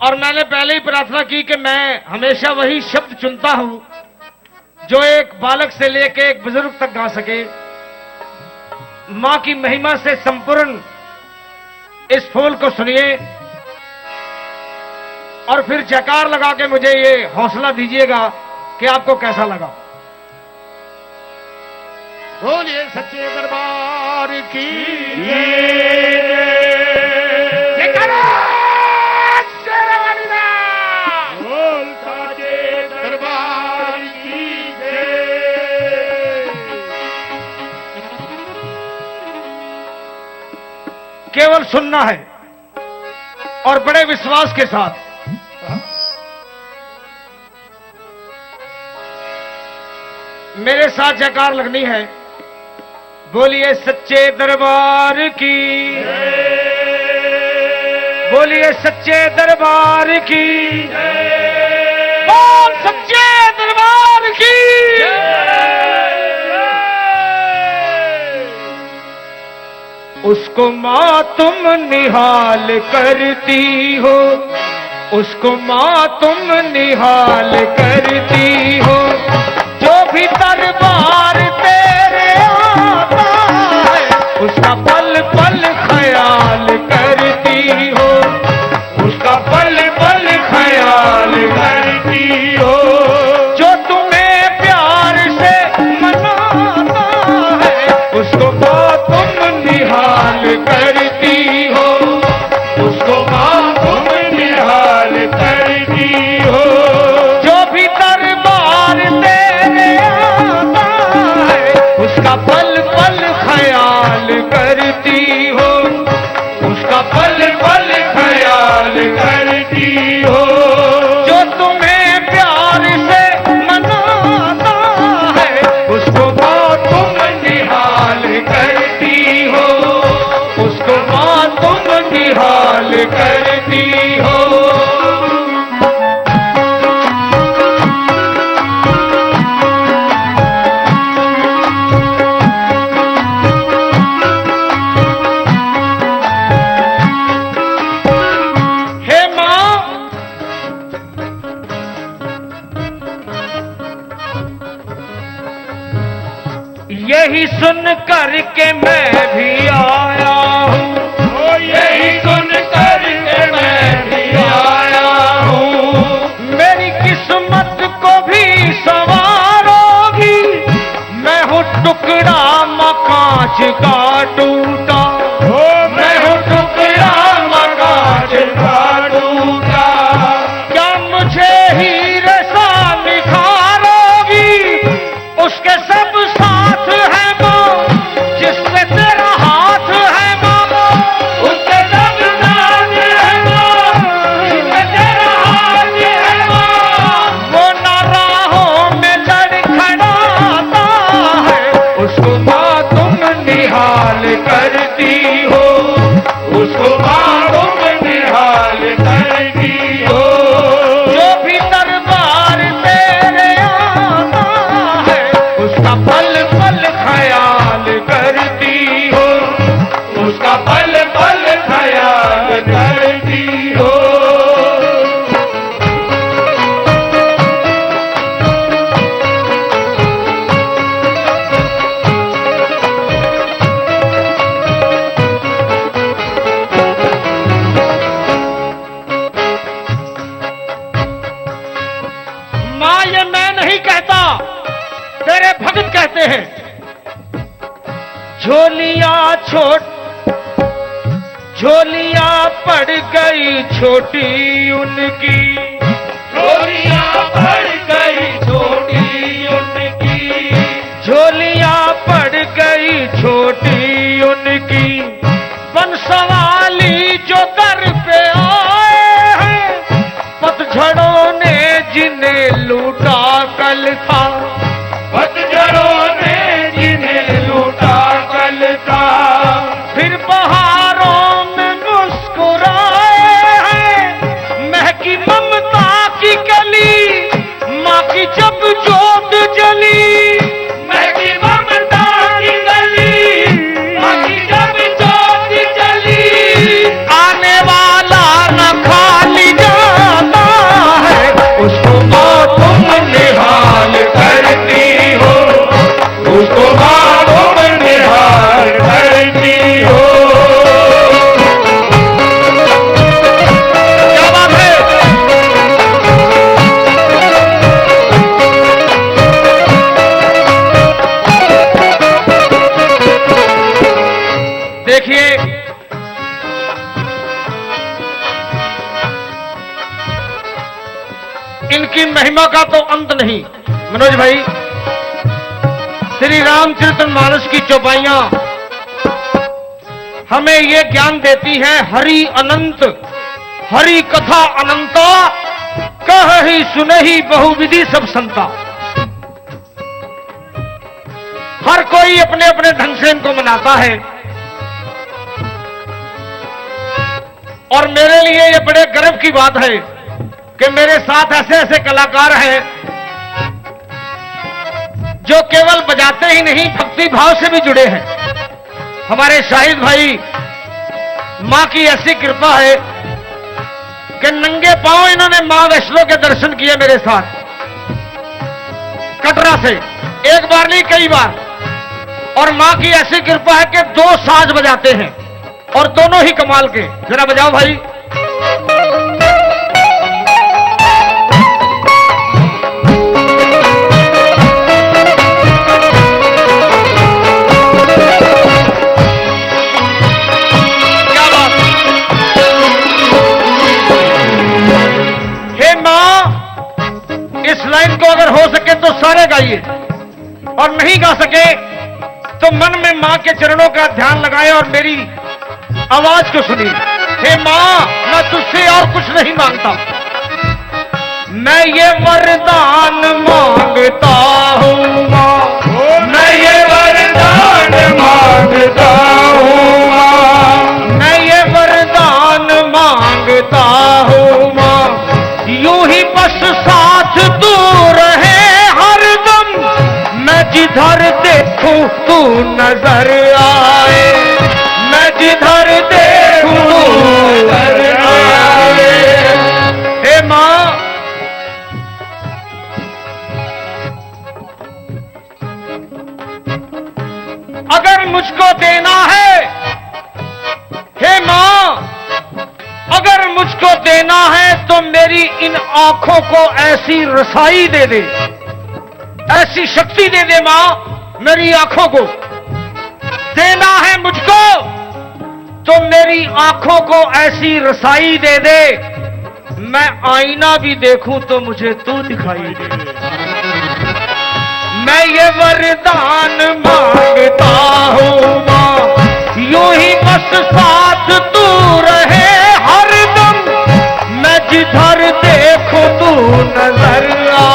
और मैंने पहले ही प्रार्थना की कि मैं हमेशा वही शब्द चुनता हूं जो एक बालक से लेकर एक बुजुर्ग तक गा सके। मां की महिमा से संपूर्ण इस फूल को सुनिए और फिर जयकार लगा के मुझे ये हौसला दीजिएगा कि आपको कैसा लगा। बोलिए सच्चे दरबार की बोल सच्चे दरबार की केवल सुनना है और बड़े विश्वास के साथ। मेरे साथ जयकार लगनी है। बोलिए सच्चे दरबार की, बोलिए सच्चे दरबार की, बोल सच्चे दरबार की। उसको मां तुम निहाल करती हो, उसको मां तुम निहाल करती हो। जो भी दरबार तेरे आता है उसका पल पल ख्याल करती हो, उसका पल पल ख्याल करती हो। जो तुम्हें प्यार से मनाता है उसको मां तुम निहाल करती हो, उसको मां तुम निहाल करती हो। जो भी दरबार तेरे आता है उसका पल पल ख्याल करती हो, उसका पल पल ख्याल करती हो। जो तुम्हें प्यार से मनाता है उसको मां तुम निहाल करती हो, उसको मां तुम निहाल करती हो। यही सुन करके मैं भी आया हूँ, यही सुन करके मैं भी आया हूँ। मेरी किस्मत को भी संवारोगी, मैं हूँ टुकड़ा मकाच का टूटा, मैं हूँ टुकड़ा मकाच का टूटा। क्या मुझे हीरे सा निखारोगी, उसके सब साथ है मां जिससे तेरा हाथ है मां, उसके सब साथ है मां जिससे तेरा हाथ है मां। वो ना राहों में लड़खड़ाता है उसको मां तुम निहाल करती हो, उसको मां तुम निहाल करती हो। जो भी दरबार तेरे आता है उसका पल पल ख्याल करती हो, उसका पल पल ख्याल करती हो। मां ये मैं नहीं कहता, तेरे भगत कहते हैं। झोलियां झोलियां पड़ गई छोटी उनकी, झोलियां पड़ गई छोटी उनकी, झोलियां पड़ गई छोटी उनकी। बंसवाली जो दर पे आए हैं पतझड़ों ने जिन्हें लूटा कल था, पतझड़ों ने जिन्हें लूटा कल था। फिर बहारों में मुस्कुराए हैं महकी ममता की कली, मां की जब जोत जली, महकी ममता की गली, मां की जब जोत जली। आने वाला न खाली जा इनकी महिमा का तो अंत नहीं। मनोज भाई, श्री रामचरितमानस की चौपाइयां हमें ये ज्ञान देती है, हरि अनंत, हरि कथा अनंता, कह ही सुने ही बहुविधि सब संता। हर कोई अपने अपने ढंग से इनको मनाता है और मेरे लिए ये बड़े गर्व की बात है कि मेरे साथ ऐसे ऐसे कलाकार हैं जो केवल बजाते ही नहीं, भक्ति भाव से भी जुड़े हैं। हमारे शाहिद भाई, मां की ऐसी कृपा है कि नंगे पांव इन्होंने मां वैष्णो के दर्शन किए मेरे साथ, कटरा से, एक बार नहीं कई बार। और मां की ऐसी कृपा है कि 2 साज बजाते हैं और दोनों ही कमाल के। जरा बजाओ भाई। क्या बात। हे मां, इस लाइन को अगर हो सके तो सारे गाइए, और नहीं गा सके तो मन में मां के चरणों का ध्यान लगाएं और मेरी आवाज को सुनिए। हे मां, मैं तुझसे और कुछ नहीं मांगता, मैं ये वरदान मांगता हूं मां, मैं ये वरदान मांगता हूं मां, मैं ये वरदान मांगता हूं मां, यूं ही बस साथ तू रहे हरदम, मैं जिधर देखूं तू नजर आए, मैं जिधर देखूं तू नजर आए। हे मां, अगर मुझको देना है, हे मां, अगर मुझको देना है तो मेरी इन आंखों को ऐसी रसाई दे दे, ऐसी शक्ति दे दे मां, मेरी आंखों को देना है मुझको तो मेरी आंखों को ऐसी रसाई दे दे, मैं आईना भी देखूं तो मुझे तू दिखाई दे। मैं ये वरदान मांगता हूं मां, यूं ही बस साथ तू रहे हरदम, मैं जिधर देखूं तू नजर आ।